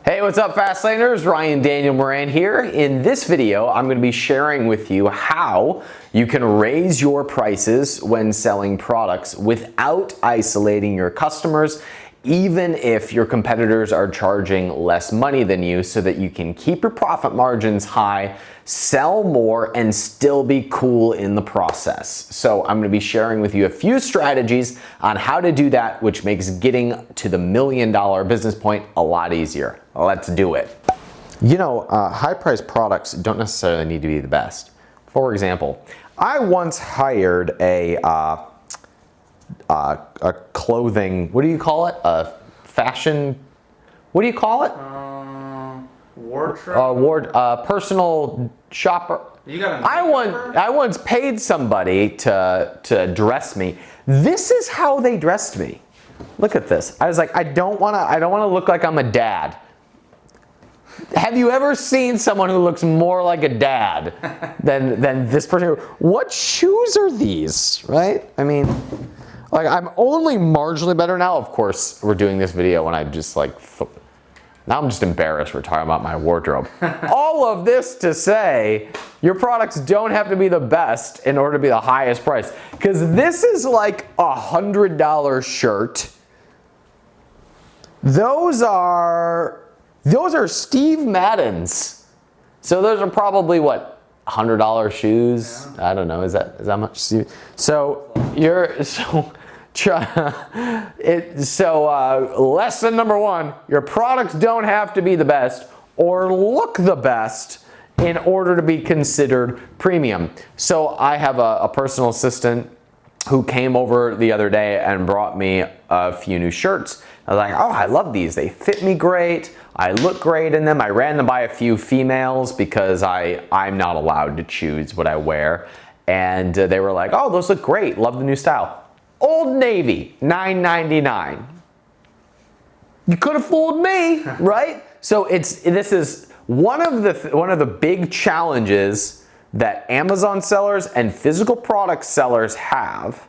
Hey, what's up, Fastlaners? Ryan Daniel Moran here. In this video, I'm going to be sharing with you how you can raise your prices when selling products without isolating your customers, even if your competitors are charging less money than you, so that you can keep your profit margins high, sell more, and still be cool in the process. So I'm going to be sharing with you a few strategies on how to do that, which makes getting to the $1 million business point a lot easier. Let's do it. You know, high-priced products don't necessarily need to be the best. For example, I once hired a clothing, what do you call it? A fashion, what do you call it? Wardrobe? Personal shopper. You got a I once paid somebody to dress me. This is how they dressed me. Look at this. I was like, I don't want to look like I'm a dad. Have you ever seen someone who looks more like a dad than this person? What shoes are these, right? I mean, like, I'm only marginally better now. Of course, we're doing this video when I just like, now I'm just embarrassed we're talking about my wardrobe. All of this to say, your products don't have to be the best in order to be the highest price. Because this is like $100 shirt. Those are Steve Madden's. So those are probably what, $100 shoes? Yeah. I don't know. Is that much? So lesson number one: your products don't have to be the best or look the best in order to be considered premium. So I have a personal assistant who came over the other day and brought me a few new shirts. I was like, oh, I love these. They fit me great. I look great in them. I ran them by a few females because I'm not allowed to choose what I wear. And they were like, oh, those look great. Love the new style. Old Navy, $9.99. You could have fooled me, right? So this is one of the big challenges that Amazon sellers and physical product sellers have,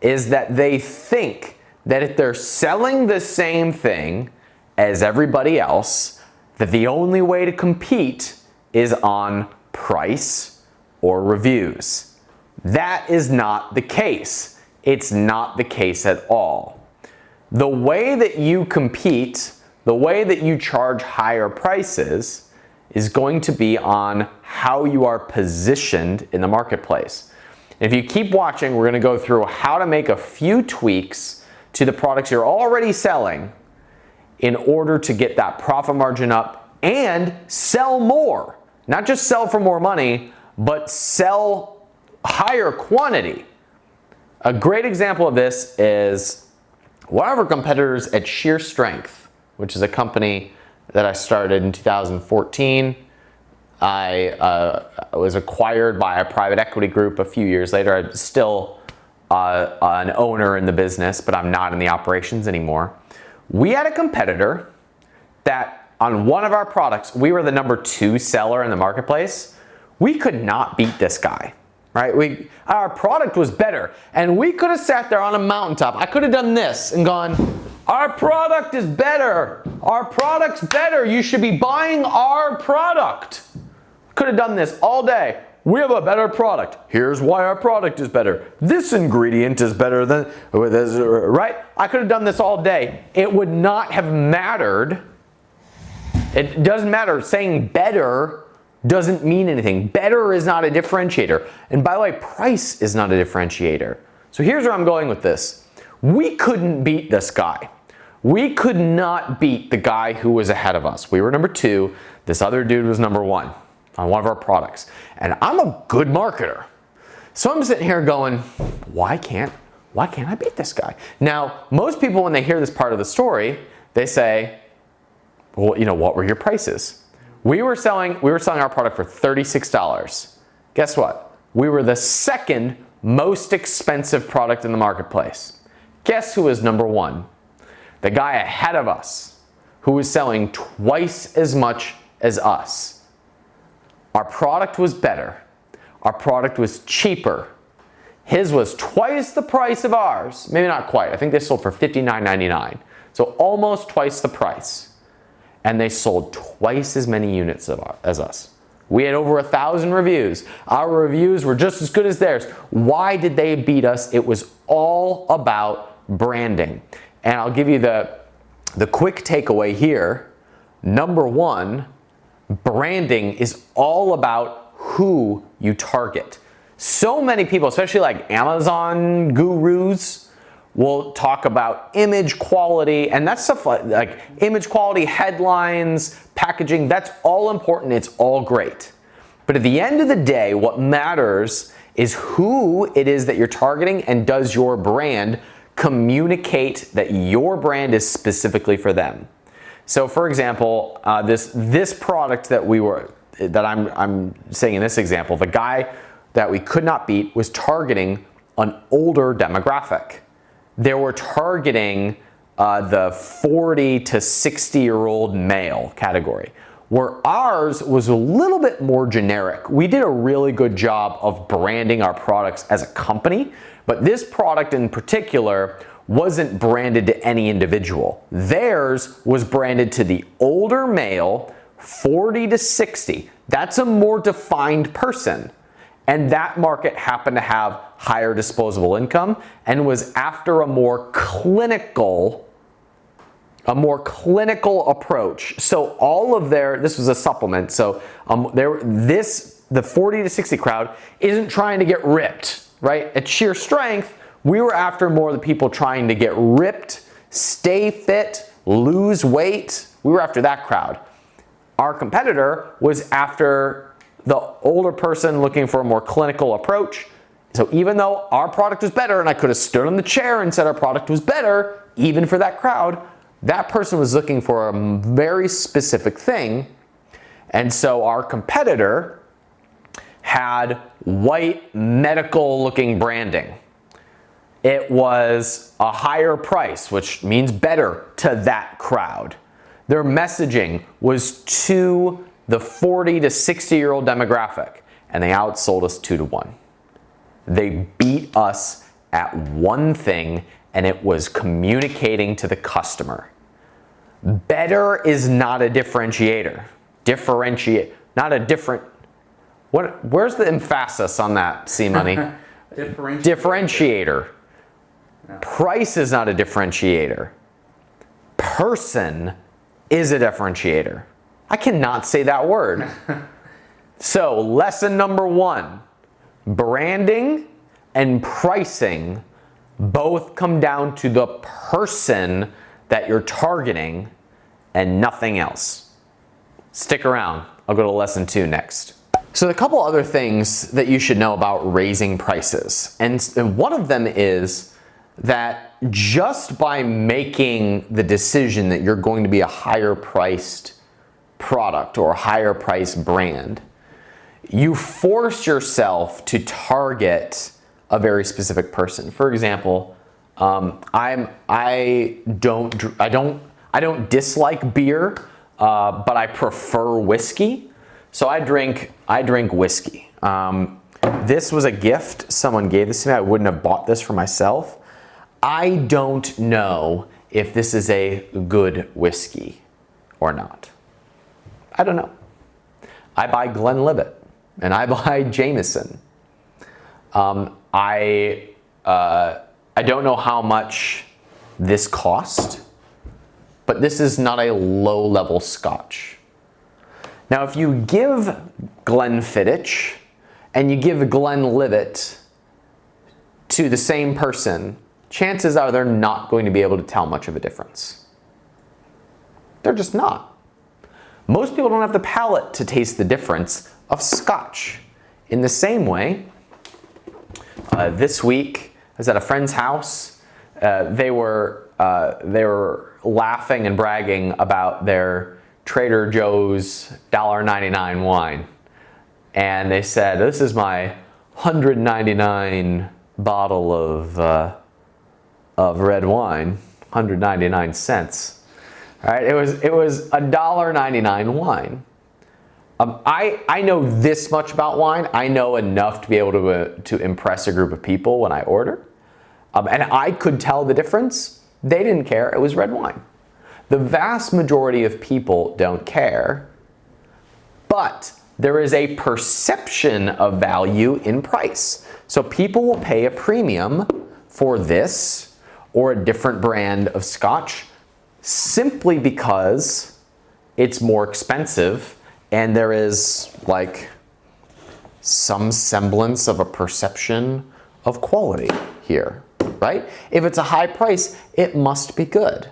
is that they think that if they're selling the same thing as everybody else, that the only way to compete is on price or reviews. That is not the case. It's not the case at all. The way that you compete, the way that you charge higher prices, is going to be on how you are positioned in the marketplace. If you keep watching, we're going to go through how to make a few tweaks to the products you're already selling in order to get that profit margin up and sell more. Not just sell for more money, but sell higher quantity. A great example of this is one of our competitors at Sheer Strength, which is a company that I started in 2014. I was acquired by a private equity group a few years later. I'm still an owner in the business, but I'm not in the operations anymore. We had a competitor that on one of our products, we were the number 2 seller in the marketplace. We could not beat this guy, right? Our product was better, and we could have sat there on a mountaintop. I could have done this and gone, our product is better. Our product's better. You should be buying our product. Could have done this all day. We have a better product. Here's why our product is better. This ingredient is better than, right? I could have done this all day. It would not have mattered. It doesn't matter. Saying better doesn't mean anything. Better is not a differentiator. And by the way, price is not a differentiator. So here's where I'm going with this. We couldn't beat this guy. We could not beat the guy who was ahead of us. We were number 2. This other dude was number 1 on one of our products. And I'm a good marketer. So I'm sitting here going, why can't I beat this guy? Now, most people, when they hear this part of the story, they say, well, you know, what were your prices? We were selling our product for $36. Guess what? We were the second most expensive product in the marketplace. Guess who was number 1? The guy ahead of us, who was selling twice as much as us. Our product was better. Our product was cheaper. His was twice the price of ours. Maybe not quite. I think they sold for $59.99. So almost twice the price. and they sold twice as many units as us. We had over 1,000 reviews. Our reviews were just as good as theirs. Why did they beat us? It was all about branding. And I'll give you the quick takeaway here. Number one, branding is all about who you target. So many people, especially like Amazon gurus, will talk about image quality, and that's stuff like image quality, headlines, packaging. That's all important. It's all great. But at the end of the day, what matters is who it is that you're targeting, and does your brand communicate that your brand is specifically for them. So for example, this product that I'm saying in this example, the guy that we could not beat was targeting an older demographic. They were targeting the 40 to 60-year-old male category, where ours was a little bit more generic. We did a really good job of branding our products as a company, but this product in particular wasn't branded to any individual. Theirs was branded to the older male, 40 to 60. That's a more defined person. And that market happened to have higher disposable income and was after a more clinical approach. So all of this was a supplement. So the 40 to 60 crowd isn't trying to get ripped, right? At sheer strength, we were after more of the people trying to get ripped, stay fit, lose weight. We were after that crowd. Our competitor was after the older person looking for a more clinical approach. So even though our product was better, and I could have stood on the chair and said our product was better, even for that crowd, that person was looking for a very specific thing. And so our competitor had white medical looking branding. It was a higher price, which means better to that crowd. Their messaging was to the 40 to 60-year-old demographic, and they outsold us 2-1. They beat us at one thing, and it was communicating to the customer. Better is not a differentiator. Where's the emphasis on that, C-Money? Differentiator. No. Price is not a differentiator. Person is a differentiator. I cannot say that word. So lesson number one, branding and pricing both come down to the person that you're targeting and nothing else. Stick around. I'll go to lesson 2 next. So a couple other things that you should know about raising prices. And one of them is that just by making the decision that you're going to be a higher priced product or a higher priced brand, you force yourself to target a very specific person. For example, I don't dislike beer, but I prefer whiskey. So I drink whiskey. This was a gift. Someone gave this to me. I wouldn't have bought this for myself. I don't know if this is a good whiskey or not. I don't know. I buy Glenlivet and I buy Jameson. I don't know how much this cost, but this is not a low-level Scotch. Now, if you give Glenfiddich and you give Glenlivet to the same person, chances are they're not going to be able to tell much of a difference. They're just not. Most people don't have the palate to taste the difference of Scotch. In the same way, this week I was at a friend's house. They were laughing and bragging about their Trader Joe's $1.99 wine. And they said, this is my $1.99 bottle of red wine, 199 cents. All right, it was $1.99 wine. I know this much about wine. I know enough to be able to impress a group of people when I order. And I could tell the difference. They didn't care. It was red wine. The vast majority of people don't care, but there is a perception of value in price. So people will pay a premium for this or a different brand of scotch simply because it's more expensive and there is like some semblance of a perception of quality here, right? If it's a high price, it must be good.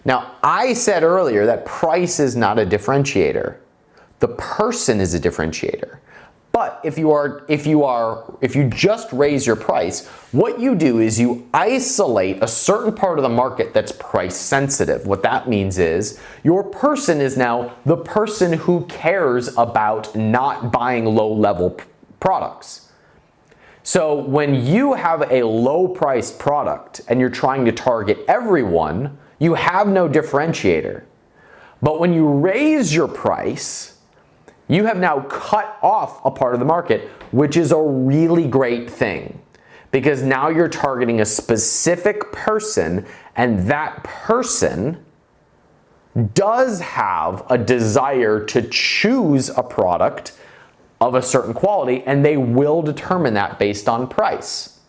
Now, I said earlier that price is not a differentiator. The person is a differentiator. But if you just raise your price, what you do is you isolate a certain part of the market that's price sensitive. What that means is your person is now the person who cares about not buying low-level products. So when you have a low-priced product and you're trying to target everyone, you have no differentiator. But when you raise your price, you have now cut off a part of the market, which is a really great thing because now you're targeting a specific person and that person does have a desire to choose a product of a certain quality and they will determine that based on price.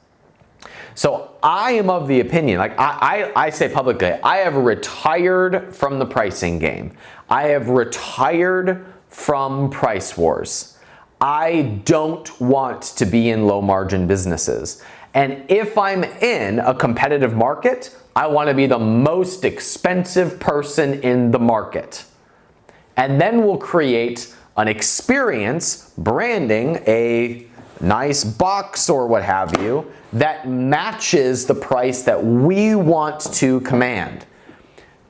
So I am of the opinion, like I say publicly, I have retired from the pricing game. I have retired from price wars. I don't want to be in low margin businesses. And if I'm in a competitive market, I want to be the most expensive person in the market. And then we'll create an experience, branding, a nice box or what have you, that matches the price that we want to command.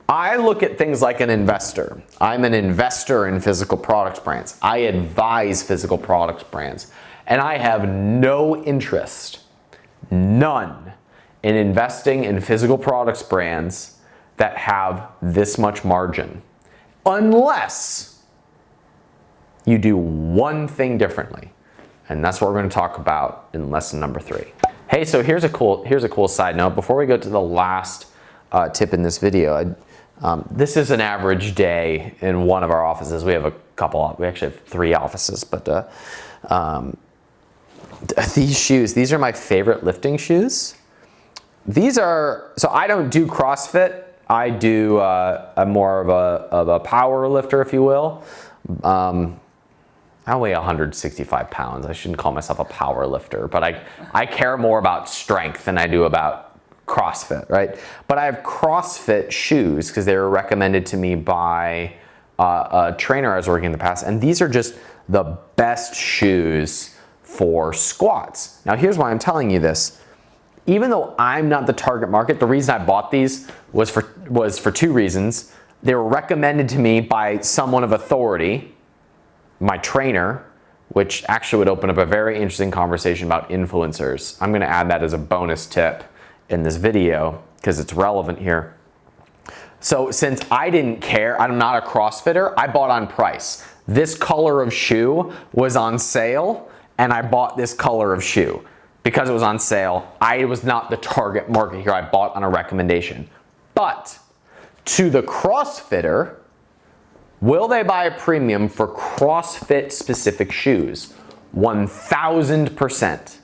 I look at things like an investor. I'm an investor in physical products brands. I advise physical products brands. And I have no interest, none, in investing in physical products brands that have this much margin. Unless you do one thing differently. And that's what we're going to talk about in lesson number 3. Hey, so here's a cool side note. Before we go to the last tip in this video, this is an average day in one of our offices. We have we actually have 3 offices, but these shoes, these are my favorite lifting shoes. So I don't do CrossFit. I do, I'm more of a power lifter, if you will. I weigh 165 pounds. I shouldn't call myself a power lifter, but I care more about strength than I do about CrossFit, right? But I have CrossFit shoes because they were recommended to me by a trainer I was working in the past, and these are just the best shoes for squats. Now here's why I'm telling you this. Even though I'm not the target market, the reason I bought these was for 2 reasons. They were recommended to me by someone of authority, my trainer, which actually would open up a very interesting conversation about influencers. I'm going to add that as a bonus tip in this video because it's relevant here. So since I didn't care, I'm not a CrossFitter, I bought on price. This color of shoe was on sale and I bought this color of shoe. Because it was on sale, I was not the target market here, I bought on a recommendation. But to the CrossFitter, will they buy a premium for CrossFit specific shoes? 1000%.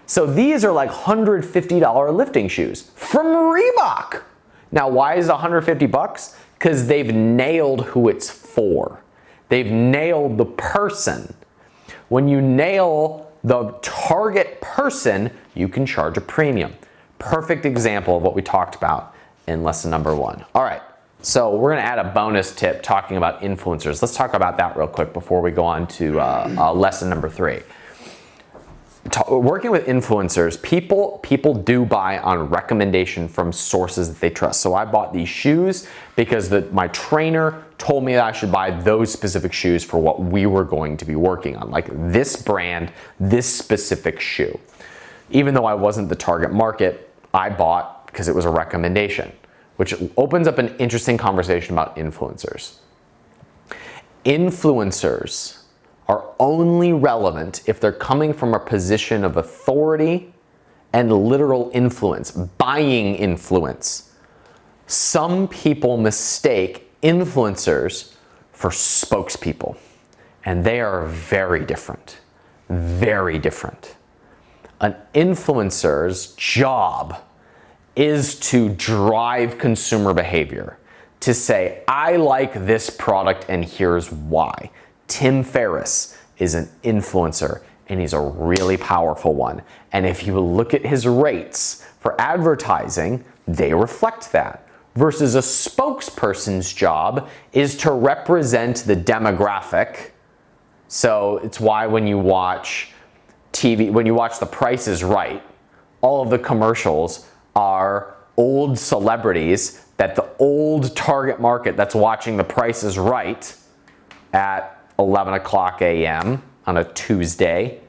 So these are like $150 lifting shoes from Reebok. Now, why is it 150 bucks? Because they've nailed who it's for. They've nailed the person. When you nail the target person, you can charge a premium. Perfect example of what we talked about in lesson number 1. All right, so we're gonna add a bonus tip talking about influencers. Let's talk about that real quick before we go on to lesson number 3. Working with influencers, people do buy on recommendation from sources that they trust. So I bought these shoes because my trainer told me that I should buy those specific shoes for what we were going to be working on, like this brand, this specific shoe. Even though I wasn't the target market, I bought because it was a recommendation, which opens up an interesting conversation about influencers. Influencers are only relevant if they're coming from a position of authority and literal influence, buying influence. Some people mistake influencers for spokespeople, and they are very different. Very different. An influencer's job is to drive consumer behavior, to say, I like this product and here's why. Tim Ferriss is an influencer and he's a really powerful one. And if you look at his rates for advertising, they reflect that. Versus a spokesperson's job is to represent the demographic. So it's why when you watch TV, when you watch The Price is Right, all of the commercials are old celebrities that the old target market that's watching The Price is Right at 11 o'clock a.m. on a Tuesday,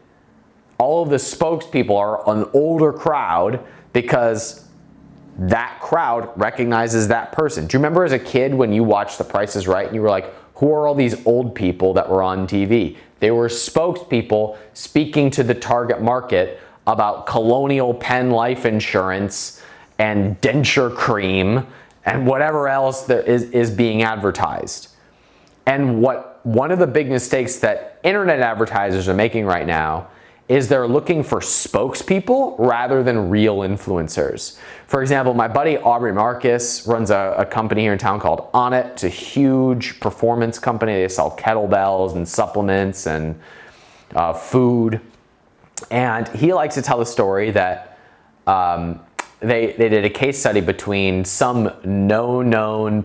all of the spokespeople are an older crowd because that crowd recognizes that person. Do you remember as a kid when you watched The Price is Right and you were like, who are all these old people that were on TV? They were spokespeople speaking to the target market about Colonial Penn life insurance and denture cream and whatever else there is being advertised. And one of the big mistakes that internet advertisers are making right now is they're looking for spokespeople rather than real influencers. For example, my buddy Aubrey Marcus runs a company here in town called Onnit. It's a huge performance company. They sell kettlebells and supplements and food. And he likes to tell the story that they did a case study between some known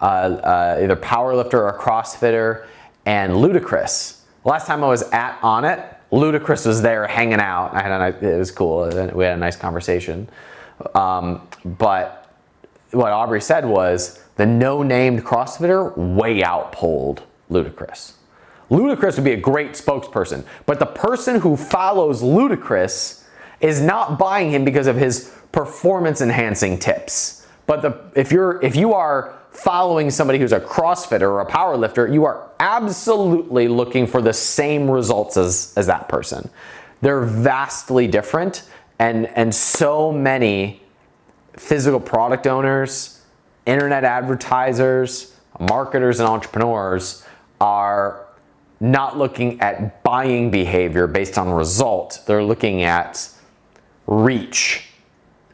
either powerlifter or CrossFitter and Ludacris. Last time I was at Onnit, Ludacris was there hanging out. It was cool. We had a nice conversation. But what Aubrey said was the no-named CrossFitter way outpolled Ludacris. Ludacris would be a great spokesperson, but the person who follows Ludacris is not buying him because of his performance-enhancing tips. But if you are following somebody who's a CrossFitter or a powerlifter, you are absolutely looking for the same results as that person. They're vastly different, and so many physical product owners, internet advertisers, marketers, and entrepreneurs are not looking at buying behavior based on result. They're looking at reach.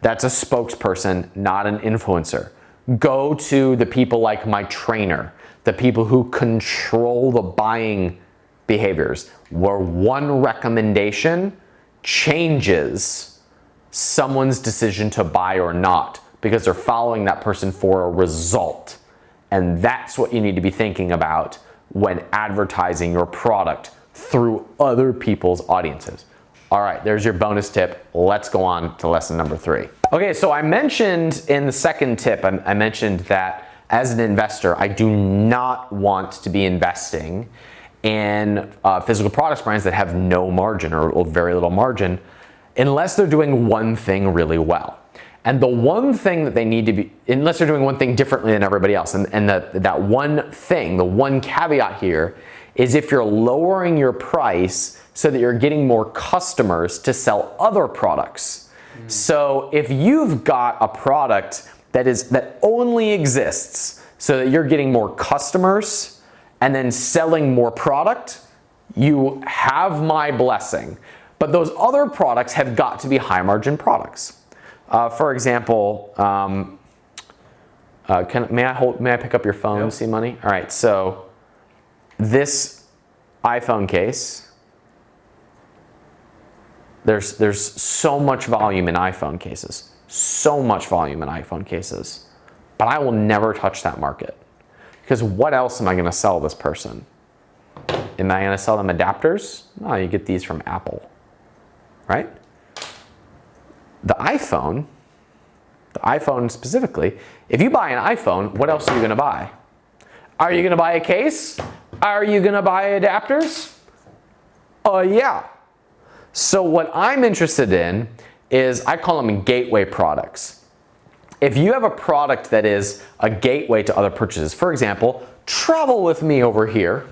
That's a spokesperson, not an influencer. Go to the people like my trainer, the people who control the buying behaviors, where one recommendation changes someone's decision to buy or not because they're following that person for a result. And that's what you need to be thinking about when advertising your product through other people's audiences. All right, there's your bonus tip. Let's go on to lesson number 3. Okay, so I mentioned in the second tip, I mentioned that as an investor, I do not want to be investing in physical products brands that have no margin or very little margin unless they're doing one thing really well. And the one thing that they need to be, unless they're doing one thing differently than everybody else, and that one thing, the one caveat here is if you're lowering your price so that you're getting more customers to sell other products. So if you've got a product that only exists so that you're getting more customers and then selling more product, you have my blessing. But those other products have got to be high margin products. For example, may I pick up your phone, Yep. See money? All right, so this iPhone case, there's so much volume in iPhone cases, but I will never touch that market because what else am I going to sell this person? Am I going to sell them adapters? No, you get these from Apple, right? The iPhone specifically, if you buy an iPhone, what else are you going to buy? Are you going to buy a case? Are you going to buy adapters? Yeah. So what I'm interested in is, I call them gateway products. If you have a product that is a gateway to other purchases, for example, travel with me over here.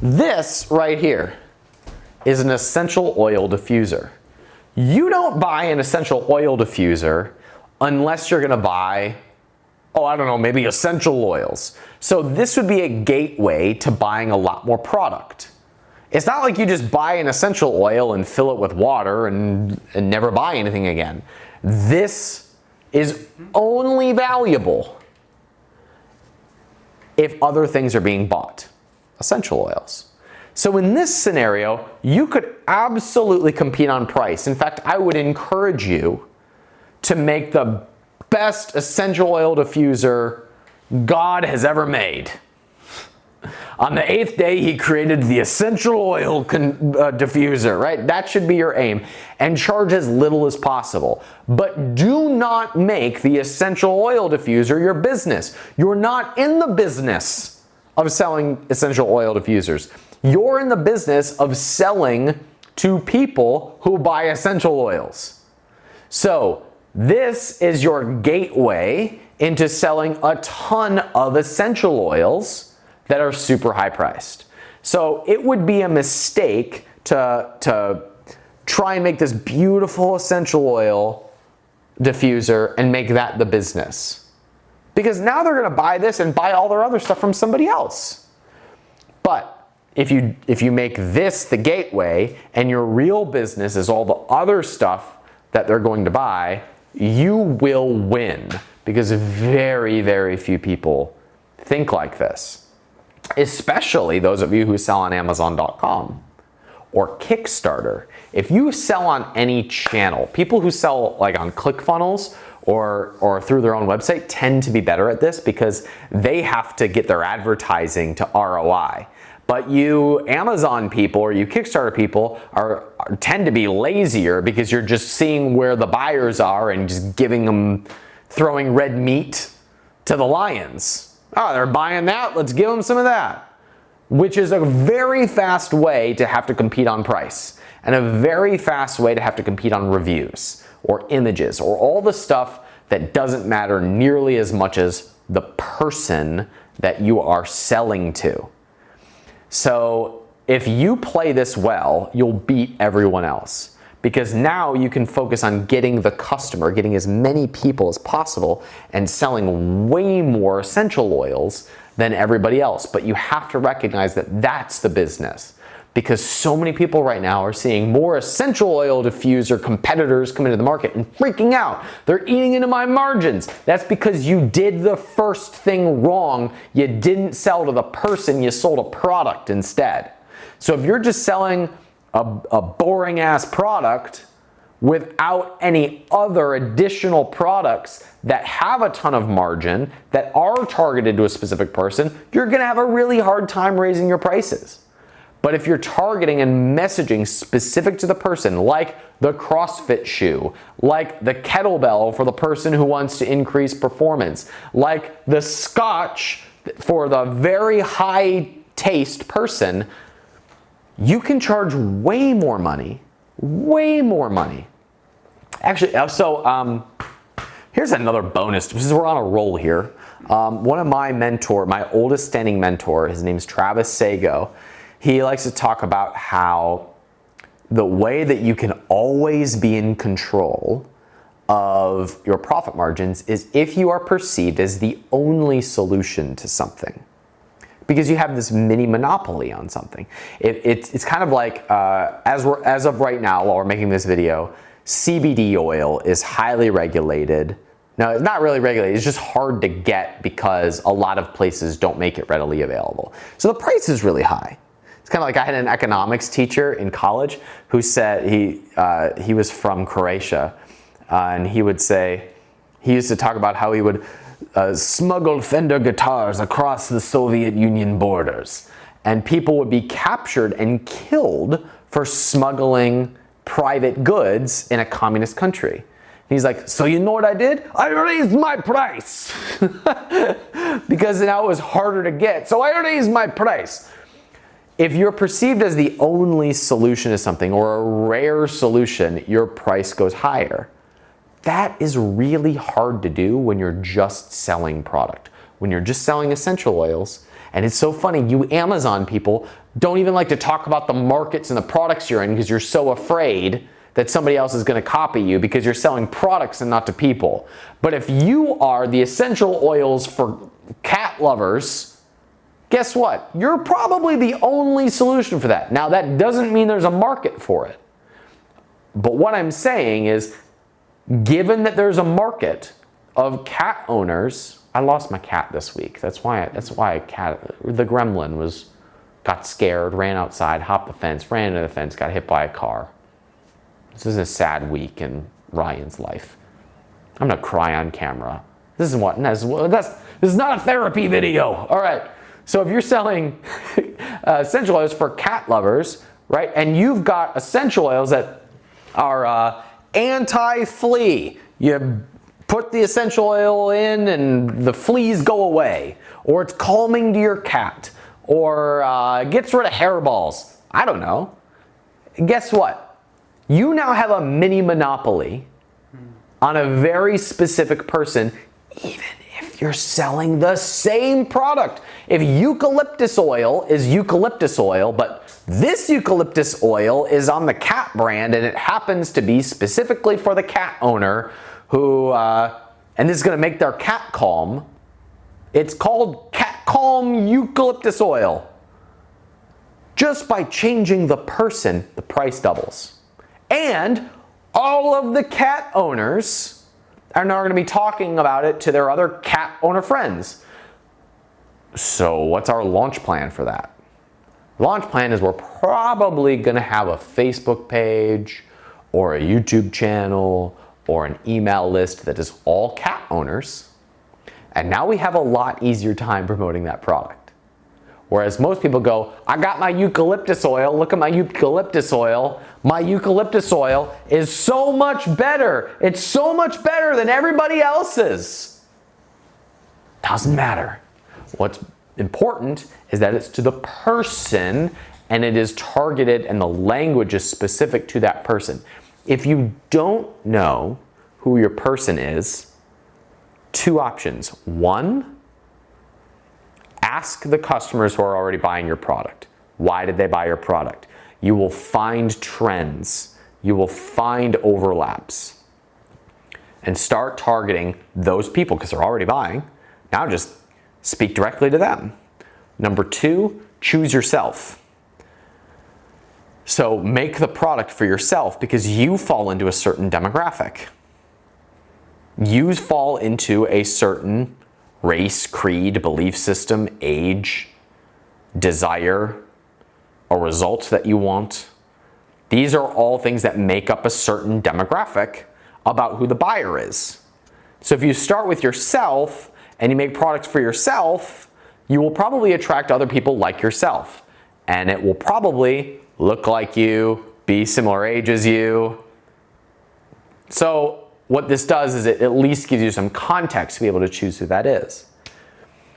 This right here is an essential oil diffuser. You don't buy an essential oil diffuser unless you're going to buy oh, I don't know, maybe essential oils. So this would be a gateway to buying a lot more product. It's not like you just buy an essential oil and fill it with water and never buy anything again. This is only valuable if other things are being bought, essential oils. So in this scenario, you could absolutely compete on price. In fact, I would encourage you to make the best essential oil diffuser God has ever made. On the 8th day, he created the essential oil diffuser, right? That should be your aim. And charge as little as possible. But do not make the essential oil diffuser your business. You're not in the business of selling essential oil diffusers. You're in the business of selling to people who buy essential oils. So this is your gateway into selling a ton of essential oils that are super high priced. So it would be a mistake to try and make this beautiful essential oil diffuser and make that the business. Because now they're gonna buy this and buy all their other stuff from somebody else. But if you make this the gateway and your real business is all the other stuff that they're going to buy, you will win, because very, very few people think like this. Especially those of you who sell on Amazon.com or Kickstarter. If you sell on any channel, people who sell like on ClickFunnels or through their own website tend to be better at this because they have to get their advertising to ROI. But you Amazon people or you Kickstarter people tend to be lazier because you're just seeing where the buyers are and just throwing red meat to the lions. Oh, they're buying that, let's give them some of that. Which is a very fast way to have to compete on price and a very fast way to have to compete on reviews or images or all the stuff that doesn't matter nearly as much as the person that you are selling to. So if you play this well, you'll beat everyone else, because now you can focus on getting the customer, getting as many people as possible and selling way more essential oils than everybody else. But you have to recognize that that's the business, because so many people right now are seeing more essential oil diffuser competitors come into the market and freaking out. They're eating into my margins. That's because you did the first thing wrong. You didn't sell to the person, you sold a product instead. So if you're just selling a boring ass product without any other additional products that have a ton of margin, that are targeted to a specific person, you're gonna have a really hard time raising your prices. But if you're targeting and messaging specific to the person, like the CrossFit shoe, like the kettlebell for the person who wants to increase performance, like the scotch for the very high taste person, you can charge way more money, way more money. Actually, here's another bonus, because we're on a roll here. One of my oldest standing mentor, his name's Travis Sago. He likes to talk about how the way that you can always be in control of your profit margins is if you are perceived as the only solution to something. Because you have this mini monopoly on something. It's kind of like, as of right now, while we're making this video, CBD oil is highly regulated. No, it's not really regulated, it's just hard to get because a lot of places don't make it readily available. So the price is really high. It's kind of like I had an economics teacher in college who said he was from Croatia, and he would say, he used to talk about how he would smuggle Fender guitars across the Soviet Union borders, and people would be captured and killed for smuggling private goods in a communist country. He's like, so you know what I did? I raised my price because now it was harder to get, so I raised my price. If you're perceived as the only solution to something or a rare solution, your price goes higher. That is really hard to do when you're just selling product, when you're just selling essential oils. And it's so funny, you Amazon people don't even like to talk about the markets and the products you're in because you're so afraid that somebody else is going to copy you because you're selling products and not to people. But if you are the essential oils for cat lovers, guess what? You're probably the only solution for that. Now, that doesn't mean there's a market for it. But what I'm saying is, given that there's a market of cat owners, I lost my cat this week. That's why the gremlin got scared, ran outside, hopped the fence, ran into the fence, got hit by a car. This is a sad week in Ryan's life. I'm gonna cry on camera. This is not a therapy video. All right. So if you're selling essential oils for cat lovers, right, and you've got essential oils that are anti-flea, you put the essential oil in and the fleas go away, or it's calming to your cat, or gets rid of hairballs. I don't know. Guess what? You now have a mini monopoly on a very specific person, even if you're selling the same product. If eucalyptus oil is eucalyptus oil, but this eucalyptus oil is on the cat brand and it happens to be specifically for the cat owner who, and this is gonna make their cat calm, it's called Cat Calm Eucalyptus Oil. Just by changing the person, the price doubles. And all of the cat owners are now going to be talking about it to their other cat owner friends. So what's our launch plan for that? Launch plan is we're probably going to have a Facebook page or a YouTube channel or an email list that is all cat owners. And now we have a lot easier time promoting that product. Whereas most people go, I got my eucalyptus oil, look at my eucalyptus oil. My eucalyptus oil is so much better. It's so much better than everybody else's. Doesn't matter. What's important is that it's to the person and it is targeted and the language is specific to that person. If you don't know who your person is, two options. One, ask the customers who are already buying your product. Why did they buy your product? You will find trends. You will find overlaps. And start targeting those people because they're already buying. Now just speak directly to them. Number two, choose yourself. So make the product for yourself because you fall into a certain demographic. You fall into a certain race, creed, belief system, age, desire, a result that you want. These are all things that make up a certain demographic about who the buyer is. So if you start with yourself and you make products for yourself, you will probably attract other people like yourself. And it will probably look like you, be similar age as you. So what this does is it at least gives you some context to be able to choose who that is.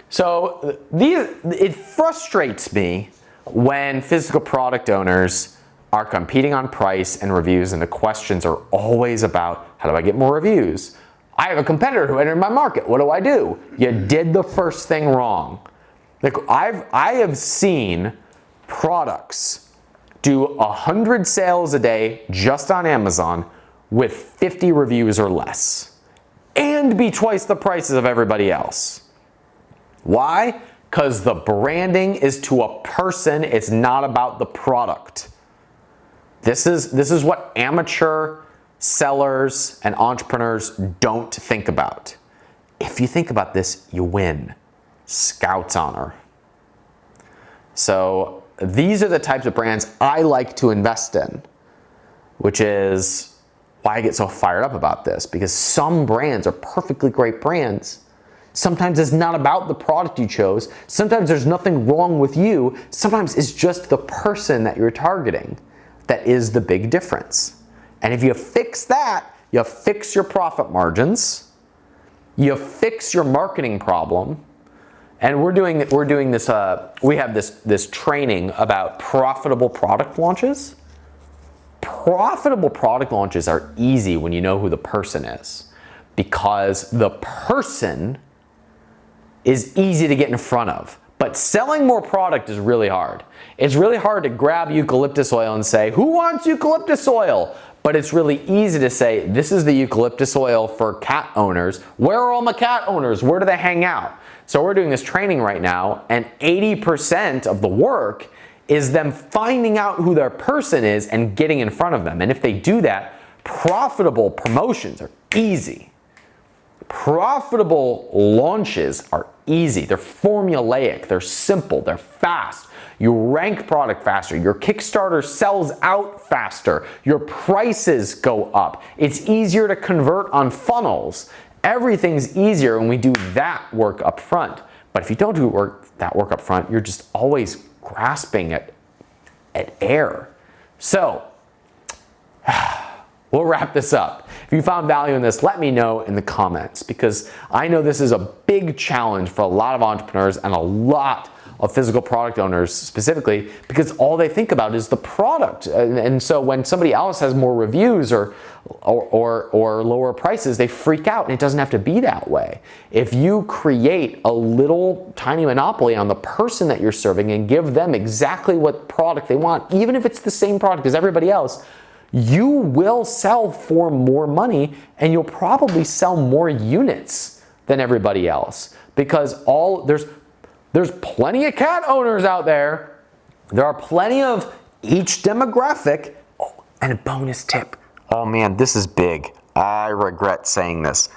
So it frustrates me when physical product owners are competing on price and reviews and the questions are always about, how do I get more reviews? I have a competitor who entered my market. What do I do? You did the first thing wrong. Like I have seen products do 100 sales a day just on Amazon with 50 reviews or less and be twice the prices of everybody else. Why? Because the branding is to a person, it's not about the product. This is what amateur sellers and entrepreneurs don't think about. If you think about this, you win. Scout's honor. So these are the types of brands I like to invest in, which is why I get so fired up about this, because some brands are perfectly great brands. Sometimes it's not about the product you chose. Sometimes there's nothing wrong with you. Sometimes it's just the person that you're targeting that is the big difference. And if you fix that, you fix your profit margins, you fix your marketing problem. And we're doing this, we have this training about profitable product launches. Profitable product launches are easy when you know who the person is, because the person is easy to get in front of. But selling more product is really hard. It's really hard to grab eucalyptus oil and say, who wants eucalyptus oil? But it's really easy to say, this is the eucalyptus oil for cat owners. Where are all my cat owners? Where do they hang out? So we're doing this training right now, and 80% of the work is them finding out who their person is and getting in front of them. And if they do that, profitable promotions are easy. Profitable launches are easy. They're formulaic, they're simple, they're fast. You rank product faster, your Kickstarter sells out faster, your prices go up. It's easier to convert on funnels. Everything's easier when we do that work up front. But if you don't do that work up front, you're just always grasping at air. So, we'll wrap this up. If you found value in this, let me know in the comments, because I know this is a big challenge for a lot of entrepreneurs and a lot of physical product owners specifically, because all they think about is the product. And so when somebody else has more reviews or lower prices, they freak out, and it doesn't have to be that way. If you create a little tiny monopoly on the person that you're serving and give them exactly what product they want, even if it's the same product as everybody else, you will sell for more money, and you'll probably sell more units than everybody else, because there's plenty of cat owners out there. There are plenty of each demographic. Oh, and a bonus tip. Oh man, this is big. I regret saying this.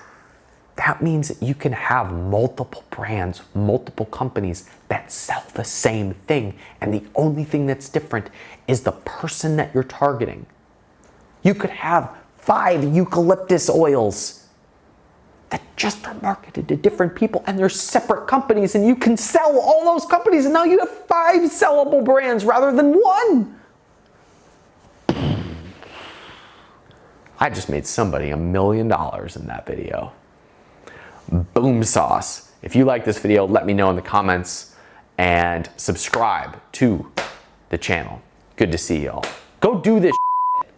That means that you can have multiple brands, multiple companies that sell the same thing, and the only thing that's different is the person that you're targeting. You could have 5 eucalyptus oils that just are marketed to different people, and they're separate companies, and you can sell all those companies, and now you have 5 sellable brands rather than 1. I just made somebody $1 million in that video. Boom sauce. If you like this video, let me know in the comments, and subscribe to the channel. Good to see y'all. Go do this shit.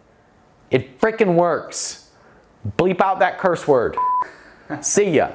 It freaking works. Bleep out that curse word. See ya.